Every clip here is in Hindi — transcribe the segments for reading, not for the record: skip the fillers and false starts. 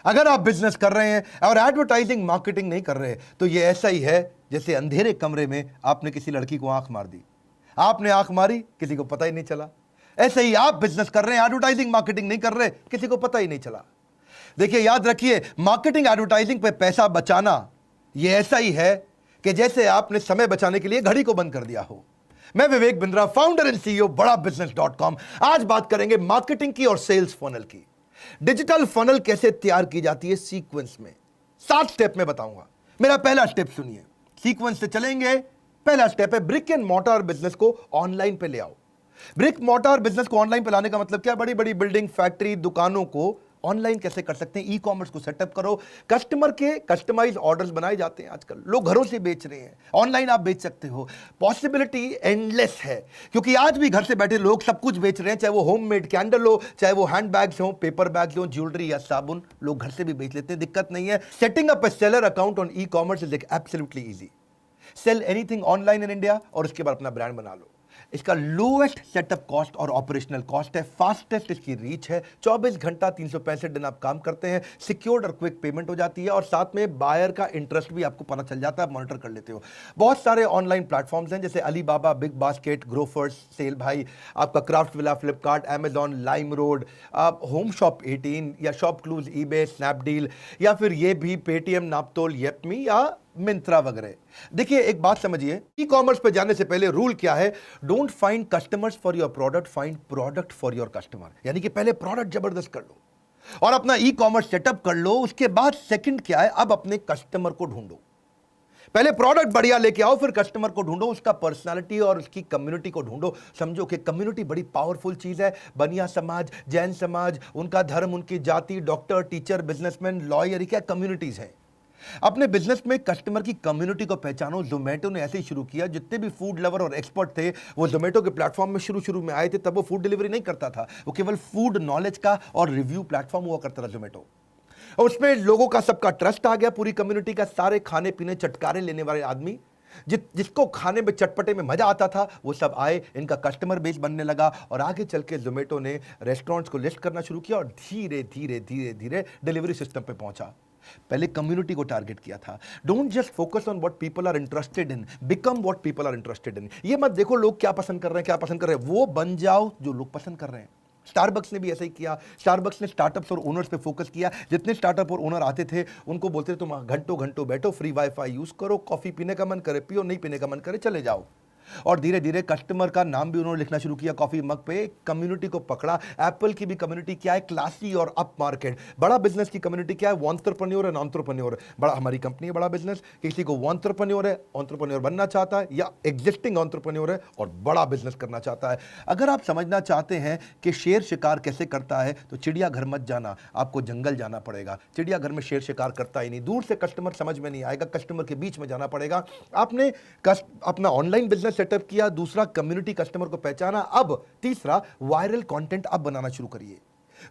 अगर आप बिजनेस कर रहे हैं और एडवर्टाइजिंग मार्केटिंग नहीं कर रहे तो ये ऐसा ही है जैसे अंधेरे कमरे में आपने किसी लड़की को आंख मार दी। आपने आंख मारी, किसी को पता ही नहीं चला। ऐसे ही आप बिजनेस कर रहे हैं, एडवर्टाइजिंग मार्केटिंग नहीं कर रहे, किसी को पता ही नहीं चला। देखिए, याद रखिए, मार्केटिंग एडवर्टाइजिंग पे पैसा बचाना ये ऐसा ही है कि जैसे आपने समय बचाने के लिए घड़ी को बंद कर दिया हो। मैं Vivek Bindra, founder and CEO बड़ा बिजनेस.com। आज बात करेंगे मार्केटिंग की और सेल्स फनल की। डिजिटल फनल कैसे तैयार की जाती है सीक्वेंस में 7 स्टेप में बताऊंगा। मेरा पहला स्टेप सुनिए, सीक्वेंस से चलेंगे। पहला स्टेप है ब्रिक एंड मोर्टार बिजनेस को ऑनलाइन पे ले आओ। ब्रिक मोर्टार बिजनेस को ऑनलाइन पे लाने का मतलब क्या? बड़ी बड़ी बिल्डिंग, फैक्ट्री, दुकानों को ऑनलाइन कैसे कर सकते हैं? ई कॉमर्स को सेटअप करो। कस्टमर के कस्टमाइज ऑर्डर्स बनाए जाते हैं आजकल, लोग घरों से बेच रहे हैं, ऑनलाइन आप बेच सकते हो। पॉसिबिलिटी एंडलेस है, क्योंकि आज भी घर से बैठे लोग सब कुछ बेच रहे हैं, चाहे वो होममेड कैंडल हो, चाहे वो हैंड बैग्स हो, पेपर बैग्स हो, ज्वेलरी या साबुन, लोग घर से भी बेच लेते हैं, दिक्कत नहीं है। Setting up A seller account on e commerce is absolutely easy. Sell anything online in India और उसके बाद अपना ब्रांड बना लो। इसका लोएस्ट सेटअप कॉस्ट और ऑपरेशनल कॉस्ट है, फास्टेस्ट इसकी रीच है। 24 घंटा 365 दिन आप काम करते हैं, सिक्योर्ड और क्विक पेमेंट हो जाती है, और साथ में बायर का इंटरेस्ट भी आपको पता चल जाता है, आप मॉनिटर कर लेते हो। बहुत सारे ऑनलाइन प्लेटफॉर्म्स हैं जैसे अलीबाबा, बिग बास्केट, ग्रोफर्स, सेल भाई, आपका Craftsvilla, Flipkart, Amazon, LimeRoad, आप होम शॉप 18 या शॉप क्लूज, ईबे, स्नैपडील, या फिर ये भी पेटीएम, नापतोल, येपमी या मिंत्रा वगैरह। देखिए, एक बात समझिए, ई कॉमर्स पे जाने से पहले रूल क्या है? Don't find customers for your product, find product for your customer. यानी कि पहले प्रोडक्ट जबरदस्त कर लो और अपना ई कॉमर्स सेटअप कर लो। उसके बाद सेकंड क्या है? अब अपने कस्टमर को ढूंढो। पहले प्रोडक्ट बढ़िया लेके आओ, फिर कस्टमर को ढूंढो, उसका पर्सनालिटी और उसकी कम्युनिटी को ढूंढो। समझो कि कम्युनिटी बड़ी पावरफुल चीज है। बनिया समाज, जैन समाज, उनका धर्म, उनकी जाति, डॉक्टर, टीचर, बिजनेसमैन, लॉयर, क्या कम्युनिटीज है। अपने बिजनेस में कस्टमर की कम्युनिटी को पहचानो। जोमेटो ने ऐसे ही शुरू किया। जितने भी फूड लवर और एक्सपर्ट थे वो जोमेटो के प्लेटफॉर्म में शुरू में आए थे। तब वो फूड डिलीवरी नहीं करता था, वो केवल फूड नॉलेज का और रिव्यू प्लेटफॉर्म हुआ करता था जोमेटो। और उसमें लोगों का सबका ट्रस्ट आ गया, पूरी कम्युनिटी का। सारे खाने पीने चटकारे लेने वाले आदमी, जिसको खाने में चटपटे में मजा आता था, वो सब आए, इनका कस्टमर बेस बनने लगा। और आगे चल के जोमेटो ने रेस्टोरेंट्स को लिस्ट करना शुरू किया और धीरे धीरे धीरे धीरे डिलीवरी सिस्टम पे पहुंचा। पहले कम्युनिटी को टारगेट किया था। Don't just focus on what people are interested in, become what people are interested in. ये मत देखो लोग क्या पसंद कर रहे हैं, क्या पसंद कर रहे हैं, वो बन जाओ जो लोग पसंद कर रहे हैं। स्टारबक्स ने भी ऐसा ही किया। स्टारबक्स ने स्टार्टअप्स और ओनर्स पे फोकस किया। जितने स्टार्टअप और ओनर आते थे उनको बोलते थे तुम घंटों घंटों बैठो, फ्री वाईफाई यूज करो, कॉफी पीने का मन करे पियो, नहीं पीने का मन करे चले जाओ। और धीरे धीरे कस्टमर का नाम भी उन्होंने लिखना शुरू किया कॉफी मग पे। कम्युनिटी को पकड़ा। एप्पल की भी कम्युनिटी क्या है? क्लासी और अप मार्केट। बड़ा बिजनेस की कम्युनिटी क्या है? वॉन्टरप्रेन्योर एंड एंटरप्रेन्योर। बड़ा, हमारी कंपनी है बड़ा बिजनेस। किसी को वॉन्टरप्रेन्योर है, एंटरप्रेन्योर बनना चाहता है, या एग्जिस्टिंग एंटरप्रेन्योर है और बड़ा बिजनेस करना चाहता है। अगर आप समझना चाहते हैं कि शेर शिकार कैसे करता है तो चिड़ियाघर मत जाना, आपको जंगल जाना पड़ेगा। चिड़ियाघर में शेर शिकार करता ही नहीं, दूर से कस्टमर समझ में नहीं आएगा, कस्टमर के बीच में जाना पड़ेगा। आपने अपना ऑनलाइन बिजनेस सेटअप किया, दूसरा कम्युनिटी कस्टमर को पहचाना, अब तीसरा वायरल कंटेंट आप बनाना शुरू करिए।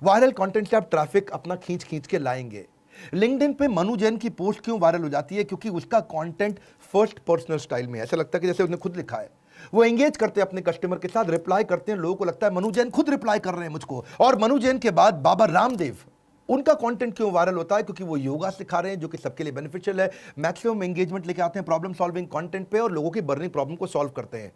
वायरल कंटेंट से आप ट्रैफिक अपना खींच खींच के लाएंगे। लिंक्डइन पे मनु जैन की पोस्ट क्यों वायरल हो जाती है? क्योंकि उसका कंटेंट फर्स्ट पर्सनल स्टाइल में, ऐसा लगता है कि जैसे उसने खुद लिखा है। वो एंगेज करते हैं अपने कस्टमर के साथ, रिप्लाई करते हैं, लोगों को लगता है मनु जैन खुद रिप्लाई कर रहे हैं मुझको। और मनु जैन के बाद बाबा रामदेव, उनका कंटेंट क्यों वायरल होता है? क्योंकि वो योगा सिखा रहे हैं जो कि सबके लिए बेनिफिशियल है। मैक्सिमम एंगेजमेंट लेके आते हैं प्रॉब्लम सॉल्विंग कंटेंट पे और लोगों की बर्निंग प्रॉब्लम को सॉल्व करते हैं।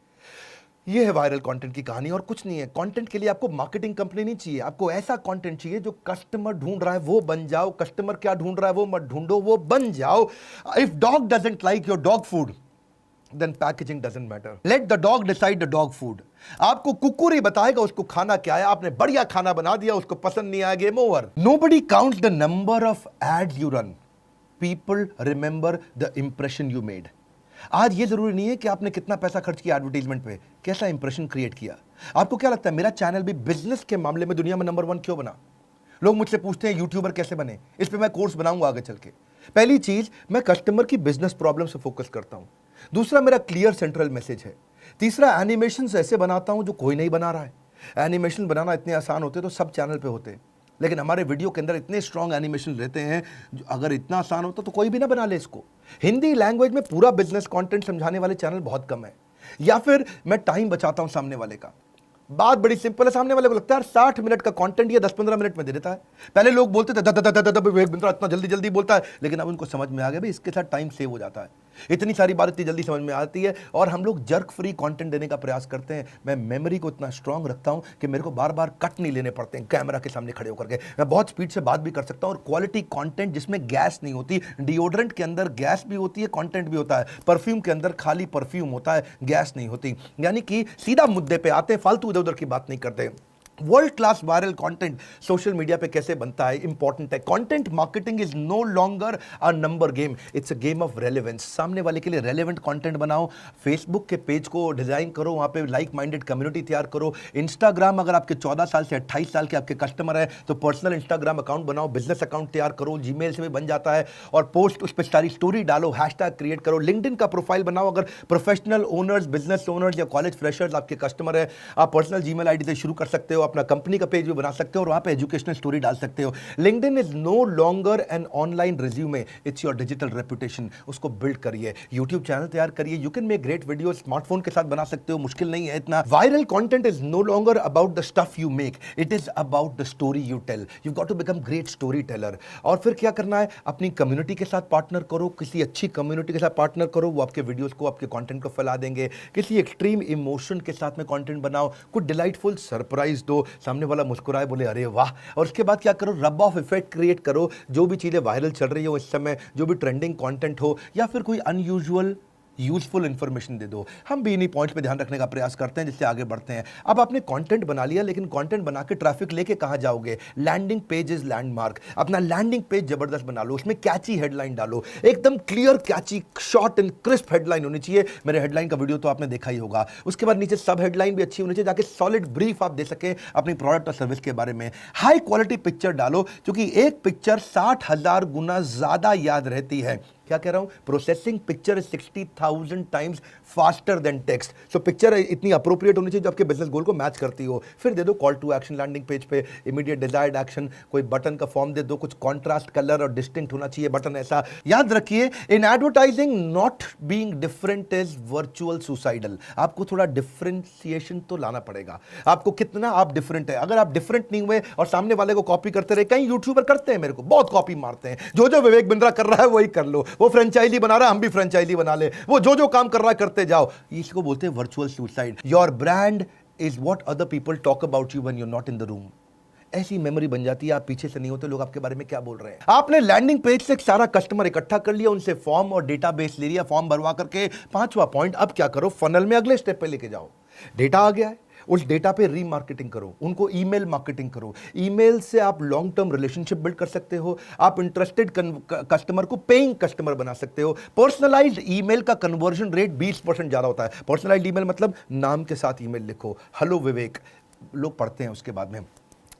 ये है वायरल कंटेंट की कहानी और कुछ नहीं है। कंटेंट के लिए आपको मार्केटिंग कंपनी नहीं चाहिए, आपको ऐसा कंटेंट चाहिए जो कस्टमर ढूंढ रहा है वो बन जाओ। कस्टमर क्या ढूंढ रहा है वो मत ढूंढो, वो बन जाओ। If dog doesn't like your dog food then packaging doesn't matter. Let the dog decide the dog food. आपको कुकुर ही बताएगा उसको खाना क्या है। आपने बढ़िया खाना बना दिया, उसको पसंद नहीं आया, game over. Nobody counts the number of ads you run. People remember the impression you made. आज ये जरूरी नहीं है कि आपने कितना पैसा खर्च किया एडवर्टाइजमेंट पे, कैसा इंप्रेशन क्रिएट किया। आपको क्या लगता है मेरा चैनल भी बिजनेस के मामले में दुनिया में नंबर 1 क्यों बना? लोग मुझसे पूछते हैं यूट्यूबर कैसे बने, इस पे मैं कोर्स बनाऊंगा आगे चल के। पहली चीज, मैं कस्टमर की बिजनेस प्रॉब्लम से फोकस करता हूं। दूसरा, मेरा क्लियर सेंट्रल मैसेज है। तीसरा, एनिमेशन ऐसे बनाता हूं जो कोई नहीं बना रहा है। एनिमेशन बनाना इतने आसान होते तो सब चैनल पे होते, लेकिन हमारे वीडियो के अंदर इतने स्ट्रॉन्ग एनिमेशन रहते हैं, अगर इतना आसान होता तो कोई भी ना बना ले इसको। हिंदी लैंग्वेज में पूरा बिजनेस कंटेंट समझाने वाले चैनल बहुत कम है, या फिर मैं टाइम बचाता हूं सामने वाले का। बात बड़ी सिंपल है, सामने वाले को लगता है 60 मिनट का कंटेंट ये 10-15 मिनट में दे देता है। पहले लोग बोलते थे विवेक बिंद्रा इतना जल्दी जल्दी बोलता है, लेकिन अब उनको समझ में आ गया भाई इसके साथ टाइम सेव हो जाता है, इतनी सारी बात इतनी जल्दी समझ में आती है, और हम लोग जर्क फ्री कंटेंट देने का प्रयास करते हैं। मैं मेमोरी को इतना स्ट्रांग रखता हूं कि मेरे को बार बार कट नहीं लेने पड़ते हैं कैमरा के सामने खड़े होकर के, मैं बहुत स्पीड से बात भी कर सकता हूं, और क्वालिटी कंटेंट जिसमें गैस नहीं होती। डिओड्रेंट के अंदर गैस भी होती है, कंटेंट भी होता है, परफ्यूम के अंदर खाली परफ्यूम होता है, गैस नहीं होती। यानी कि सीधा मुद्दे पे आते हैं, फालतू इधर उधर की बात नहीं करते। World class viral content social media पे कैसे बनता है, इंपॉर्टेंट है। Content marketing is no longer a number game, it's a game of relevance. सामने वाले के लिए रेलेवेंट कंटेंट बनाओ, फेसबुक के पेज को डिजाइन करो, वहां पे लाइक माइंडेड कम्युनिटी तैयार करो। इंस्टाग्राम, अगर आपके 14 साल से 28 साल के आपके कस्टमर है तो पर्सनल इंस्टाग्राम अकाउंट बनाओ, बिजनेस अकाउंट तैयार करो, जीमेल से भी बन जाता है, और पोस्ट उस पर सारी स्टोरी डालो, हैशटैग क्रिएट करो। लिंक्डइन का प्रोफाइल बनाओ, अगर प्रोफेशनल ओनर्स, बिजनेस ओनर्स या कॉलेज फ्रेशर्स आपके कस्टमर है, आप पर्सनल जीमेल आईडी से शुरू कर सकते हो, अपना कंपनी का पेज भी बना सकते हो और वहां पे एजुकेशनल स्टोरी डाल सकते हो। LinkedIn is no longer an online resume, it's your digital reputation. उसको बिल्ड करिए, यूट्यूब चैनल तैयार करिए, you can make great video, smartphone के साथ बना सकते हो, मुश्किल नहीं है इतना। Viral content is no longer about the stuff you make, it is about the story you tell. You got to become great story teller. और फिर क्या करना है, अपनी कम्युनिटी के साथ पार्टनर करो, किसी अच्छी कम्युनिटी के साथ पार्टनर करो, वो आपके वीडियोस को, आपके कंटेंट को फैला देंगे। किसी एक्सट्रीम इमोशन के साथ में कंटेंट बनाओ, कुछ डिलाइटफुल सरप्राइज दो, सामने वाला मुस्कुराए, बोले अरे वाह। और उसके बाद क्या करो, रब ऑफ इफेक्ट क्रिएट करो। जो भी चीजें वायरल चल रही हो इस समय, जो भी ट्रेंडिंग कंटेंट हो, या फिर कोई अनयूजुअल यूजफुल इंफॉर्मेशन दे दो। हम भी इन्हीं पॉइंट्स पे ध्यान रखने का प्रयास करते हैं, जिससे आगे बढ़ते हैं। अब आपने कंटेंट बना लिया, लेकिन कंटेंट बना के ट्रैफिक लेके कहां जाओगे? Landing page is landmark. अपना लैंडिंग पेज जबरदस्त बना लो, उसमें कैची हेडलाइन डालो, एकदम clear, catchy, short and crisp headline होनी चाहिए। मेरे हेडलाइन का वीडियो तो आपने देखा ही होगा। उसके बाद नीचे सब हेडलाइन भी अच्छी होनी चाहिए, जाके सॉलिड ब्रीफ आप दे सके अपनी प्रोडक्ट और सर्विस के बारे में। हाई क्वालिटी पिक्चर डालो, क्योंकि एक पिक्चर 60,000 गुना ज्यादा याद रहती है। क्या कह रहा हूं? Processing picture is 60,000 times faster than text. So picture इतनी अप्रोप्रिएट होनी चाहिए जो आपके बिजनेस गोल को मैच करती हो। फिर दे दो call to action landing page पे, इमीडिएट डिजायर्ड एक्शन, कोई बटन का फॉर्म दे दो, कुछ कॉन्ट्रास्ट कलर और डिस्टिंक्ट होना चाहिए बटन ऐसा। याद रखिए, in advertising not being different is virtual suicidal. आपको थोड़ा डिफरेंशिएशन तो लाना पड़ेगा। आपको कितना आप डिफरेंट है, अगर आप डिफरेंट नहीं हुए और सामने वाले को कॉपी करते रहे, कई यूट्यूबर करते हैं, मेरे को बहुत कॉपी मारते हैं, जो विवेक बिंद्रा कर रहा है वही कर लो, वो फ्रेंचाइजी बना रहा है हम भी फ्रेंचाइजी बना ले, वो जो काम कर रहा है करते जाओ। इसको बोलते हैं virtual suicide. Your brand is what other people talk about you when you are not in the room. ऐसी मेमोरी बन जाती है, आप पीछे से नहीं होते, लोग आपके बारे में क्या बोल रहे हैं। आपने लैंडिंग पेज से सारा कस्टमर इकट्ठा कर लिया, उनसे फॉर्म और डेटाबेस ले लिया, फॉर्म भरवा करके। पांचवा पॉइंट, अब क्या करो, फनल में अगले स्टेप पे लेके जाओ। डेटा आ गया है, उस डेटा पे रीमार्केटिंग करो, उनको ईमेल मार्केटिंग करो। ईमेल से आप लॉन्ग टर्म रिलेशनशिप बिल्ड कर सकते हो, आप इंटरेस्टेड कस्टमर को पेइंग कस्टमर बना सकते हो। पर्सनलाइज्ड ईमेल का कन्वर्जन रेट 20% ज्यादा होता है। पर्सनलाइज्ड ईमेल मतलब नाम के साथ ईमेल लिखो, हेलो विवेक, लोग पढ़ते हैं उसके बाद में।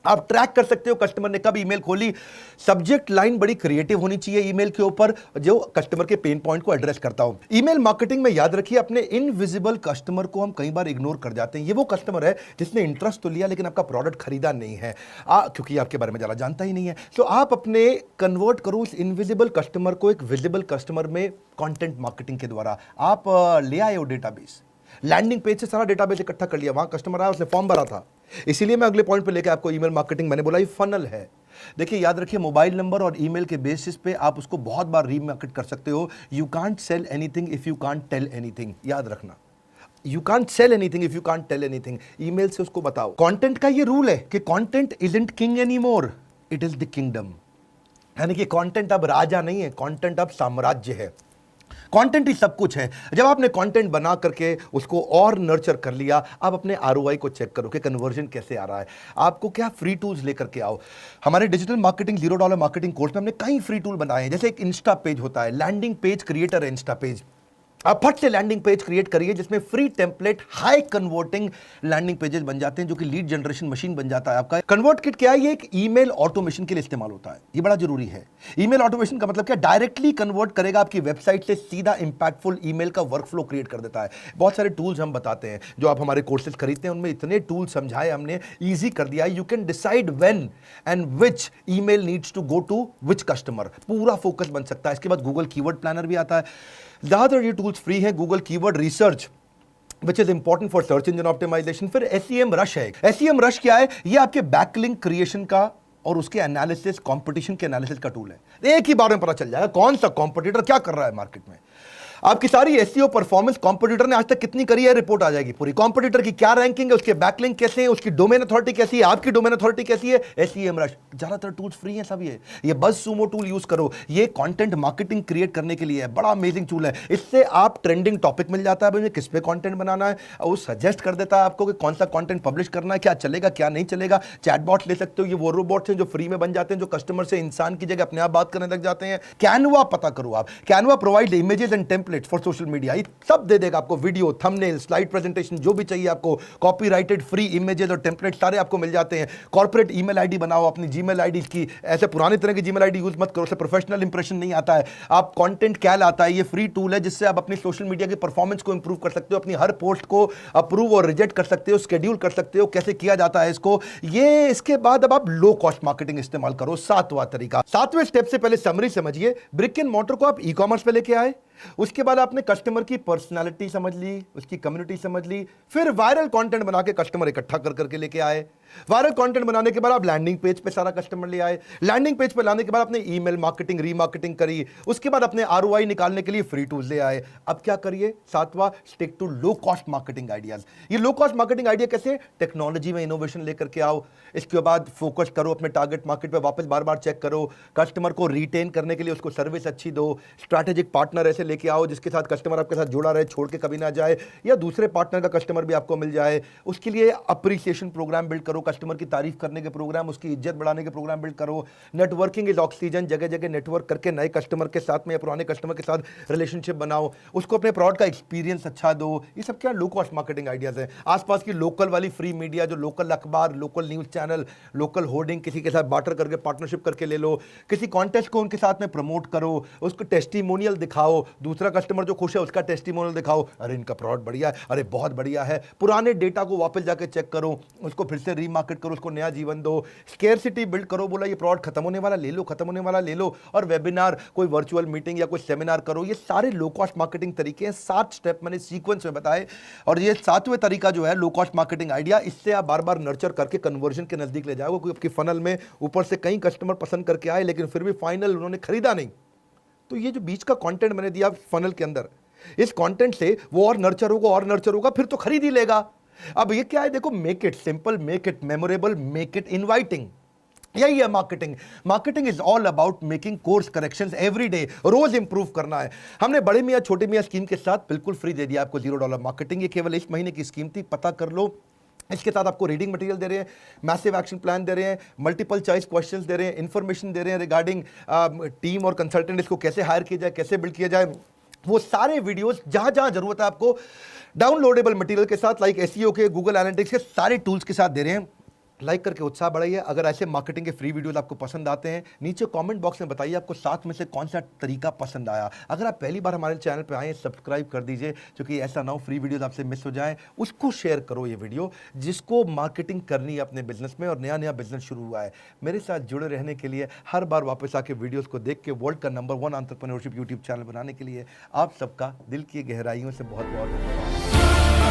आप ट्रैक कर सकते हो कस्टमर ने कब ईमेल खोली। सब्जेक्ट लाइन बड़ी क्रिएटिव होनी चाहिए ईमेल के ऊपर, जो कस्टमर के पेन पॉइंट को एड्रेस करता हो। ईमेल मार्केटिंग में याद रखिए, अपने इनविजिबल कस्टमर को हम कई बार इग्नोर कर जाते हैं। ये वो कस्टमर है जिसने इंटरेस्ट तो लिया लेकिन आपका प्रोडक्ट खरीदा नहीं है, क्योंकि आपके बारे में ज़्यादा जानता ही नहीं है। तो आप अपने कन्वर्ट करो उस इनविजिबल कस्टमर को एक विजिबल कस्टमर में कंटेंट मार्केटिंग के द्वारा। आप ले आए हो डेटाबेस, लैंडिंग पेज से सारा डेटाबेस इकट्ठा कर लिया, वहां कस्टमर आया, उसने फॉर्म भरा था। इसीलिए मैं अगले पॉइंट पे लेके आपको ईमेल मार्केटिंग, मैंने बोला ये फनल है। देखिए याद रखिए, मोबाइल नंबर और ईमेल के बेसिस पे आप उसको बहुत बार रीमार्केट कर सकते हो। You can't sell anything if you can't tell anything, याद रखना। You can't sell anything if you can't tell anything. Email से उसको बताओ। कंटेंट का ये रूल है कि content isn't king any more, it is the kingdom. यानी कि कंटेंट अब राजा नहीं है, कंटेंट अब साम्राज्य है। कंटेंट ही सब कुछ है। जब आपने कंटेंट बना करके उसको और नर्चर कर लिया, आप अपने आरओआई को चेक करो कि कन्वर्जन कैसे आ रहा है। आपको क्या फ्री टूल्स लेकर के आओ। हमारे डिजिटल मार्केटिंग $0 मार्केटिंग कोर्स में हमने कई फ्री टूल बनाए हैं। जैसे एक इंस्टा पेज होता है, लैंडिंग पेज क्रिएटर है इंस्टा पेज। आप फट से लैंडिंग पेज क्रिएट करिए जिसमें free template high converting landing pages बन जाते हैं, जो कि लीड जनरेशन मशीन बन जाता है आपका। कन्वर्ट किट क्या है? ये एक ईमेल ऑटोमेशन के लिए इस्तेमाल होता है, ये बड़ा जरूरी है। ईमेल ऑटोमेशन का मतलब क्या? डायरेक्टली कन्वर्ट करेगा आपकी वेबसाइट से सीधा इंपैक्टफुल ईमेल का वर्कफ्लो क्रिएट कर देता है। बहुत सारे टूल्स हम बताते हैं, जो आप हमारे कोर्सेज खरीदते हैं उनमें इतने टूल्स समझाए हमने, ईजी कर दिया है। You can decide when and which email needs to go to which customer, पूरा फोकस बन सकता है। इसके बाद गूगल कीवर्ड प्लानर भी आता है। ज्यादातर ये टूल्स फ्री है। Google keyword research which is important for search engine optimisation. फिर SEM रश है। SEM रश क्या है? ये आपके बैकलिंक क्रिएशन का और उसके एनालिसिस, कंपटीशन के एनालिसिस का टूल है। एक ही बार में पता चल जाएगा कौन सा कंपटीटर क्या कर रहा है मार्केट में। आपकी सारी SEO परफॉर्मेंस कॉम्पिटिटर ने आज तक कितनी करी है, रिपोर्ट आ जाएगी पूरी। कॉम्पिटिटर की क्या रैंकिंग है, उसके बैकलिंक कैसे हैं, उसकी डोमेन अथॉरिटी कैसी है, आपकी डोमेन अथॉरिटी कैसी है। SEM रश, ज्यादातर टूल्स फ्री हैं सब। ये बज़सूमो टूल यूज करो, ये कंटेंट मार्केटिंग क्रिएट करने के लिए है, बड़ा अमेजिंग टूल है। इससे आप ट्रेंडिंग टॉपिक मिल जाता है, मुझे किस पे कंटेंट बनाना है, वो सजेस्ट कर देता है आपको कि कौन सा कंटेंट पब्लिश करना है, क्या चलेगा क्या नहीं चलेगा। चैटबॉट ले सकते हो, ये वो रोबोट्स हैं जो फ्री में बन जाते हैं, जो कस्टमर से इंसान की जगह अपने आप बात करने लग जाते हैं। कैनवा पता करो आप, Canva provide images and templates for social media, सब दे देगा आपको, वीडियो, थंबनेल, स्लाइड प्रेजेंटेशन, जो भी चाहिए आपको, कॉपीराइटेड फ्री इमेजेस और टेम्पलेट सारे आपको मिल जाते हैं। कॉर्पोरेट ईमेल आईडी बनाओ अपनी जीमेल आईडी की, ऐसे पुराने तरह की जीमेल आईडी यूज मत करो, उससे प्रोफेशनल इंप्रेशन नहीं आता है। आप कंटेंट कैल आता है, ये फ्री टूल है जिससे आप अपनी सोशल मीडिया की परफॉर्मेंस को इंप्रूव कर सकते हो, अपनी हर पोस्ट को अप्रूव और रिजेक्ट कर सकते हो, शेड्यूल कर सकते हो, कैसे किया जाता है इसको। ये इसके बाद अब आप लो कॉस्ट मार्केटिंग इस्तेमाल करो, 7वां तरीका। 7वें स्टेप से पहले समरी समझिए। ब्रिक एंड मॉर्टर को आप ई-कॉमर्स पे लेके आए, उसके बाद आपने कस्टमर की पर्सनालिटी समझ ली, उसकी कम्युनिटी समझ ली, फिर वायरल कंटेंट बना के कस्टमर इकट्ठा कर करके लेके आए। वायरल कंटेंट बनाने के बाद आप लैंडिंग पेज पे सारा कस्टमर ले आए। लैंडिंग पेज पे लाने के बाद आपने ईमेल मार्केटिंग, रीमार्केटिंग करी, उसके बाद अपने ROI निकालने के लिए फ्री टूल्स ले आए। अब क्या करिए? 7वां, stick to low cost marketing ideas. ये लो कॉस्ट मार्केटिंग आइडिया कैसे? टेक्नोलॉजी में इनोवेशन लेकर के आओ, इसके बाद फोकस करो अपने टारगेट मार्केट पे, वापस बार बार चेक करो, कस्टमर को रिटेन करने के लिए उसको सर्विस अच्छी दो, स्ट्रैटेजिक पार्टनर ऐसे लेके आओ जिसके साथ कस्टमर आपके साथ जुड़ा रहे, छोड़ के कभी ना जाए, या दूसरे पार्टनर का कस्टमर भी आपको मिल जाए। उसके लिए अप्रिसिएशन प्रोग्राम बिल्ड करो, कस्टमर की तारीफ करने के प्रोग्राम, उसकी इज्जत बढ़ाने के प्रोग्राम बिल्ड करो। नेटवर्किंग इज ऑक्सीजन, जगह जगह नेटवर्क करके नए कस्टमर के साथ में या पुराने कस्टमर के साथ रिलेशनशिप बनाओ, उसको अपने प्रोडक्ट का एक्सपीरियंस अच्छा दो। ये सब क्या लो कॉस्ट मार्केटिंग आइडियाज हैं। आसपास की लोकल वाली फ्री मीडिया, जो लोकल अखबार, local news channel, local hoarding किसी के साथ बार्टर करके पार्टनरशिप करके ले लो, किसी कॉन्टेस्ट को उनके साथ में प्रमोट करो, उसको टेस्टिमोनियल दिखाओ, दूसरा कस्टमर जो खुश है उसका टेस्टिमोनियल दिखाओ, अरे इनका प्रोडक्ट बढ़िया है, अरे बहुत बढ़िया है। पुराने डेटा को वापस जाके चेक करो, उसको फिर से रीमार्केट करो, उसको नया जीवन दो। स्केर्सिटी बिल्ड करो, बोला ये प्रोडक्ट खत्म होने वाला ले लो, खत्म होने वाला ले लो। और वेबिनार, कोई वर्चुअल मीटिंग या कोई सेमिनार करो। ये सारे लो कॉस्ट मार्केटिंग तरीके हैं। 7 स्टेप मैंने सीक्वेंस में बताए, और ये 7वें तरीका जो है लो कॉस्ट मार्केटिंग आइडिया, इससे आप बार बार नर्चर करके कन्वर्जन के नजदीक ले जाओगे। कोई आपकी फनल में ऊपर से कई कस्टमर पसंद करके आए लेकिन फिर भी फाइनल उन्होंने खरीदा नहीं, तो ये जो बीच का कंटेंट मैंने दिया फनल के अंदर, इस कंटेंट से वो और नर्चर होगा और नर्चर होगा, फिर तो खरीद ही लेगा। अब ये क्या है देखो, make it simple, make it memorable, make it inviting. यही है marketing. Marketing is all about making course corrections every day, रोज इंप्रूव करना है। हमने बड़े मियाँ छोटे मियाँ स्कीम के साथ बिल्कुल फ्री दे दिया आपको $0 मार्केटिंग। ये केवल इस महीने की स्कीम थी, पता कर लो। इसके साथ आपको रीडिंग मटेरियल दे रहे हैं, मैसिव एक्शन प्लान दे रहे हैं, मल्टीपल चॉइस क्वेश्चंस दे रहे हैं, इंफॉर्मेशन दे रहे हैं रिगार्डिंग टीम और कंसल्टेंट, इसको कैसे हायर किया जाए, कैसे बिल्ड किया जाए। वो सारे वीडियोस जहां जहां जरूरत है आपको डाउनलोडेबल मटेरियल के साथ, लाइक SEO के, गूगल एनालिटिक्स के सारे टूल्स के साथ दे रहे हैं। लाइक करके उत्साह बढ़ाइए। अगर ऐसे मार्केटिंग के फ्री वीडियोस आपको पसंद आते हैं, नीचे कमेंट बॉक्स में बताइए आपको 7 में से कौन सा तरीका पसंद आया। अगर आप पहली बार हमारे चैनल पे आए, सब्सक्राइब कर दीजिए, क्योंकि ऐसा ना हो फ्री वीडियोस आपसे मिस हो जाएं। उसको शेयर करो ये वीडियो, जिसको मार्केटिंग करनी है अपने बिजनेस में और नया नया बिजनेस शुरू हुआ है। मेरे साथ जुड़े रहने के लिए, हर बार वापस आके वीडियोज़ को देख के वर्ल्ड का नंबर 1 एंटरप्रेन्योरशिप यूट्यूब चैनल बनाने के लिए आप सबका दिल की गहराइयों से बहुत बहुत धन्यवाद।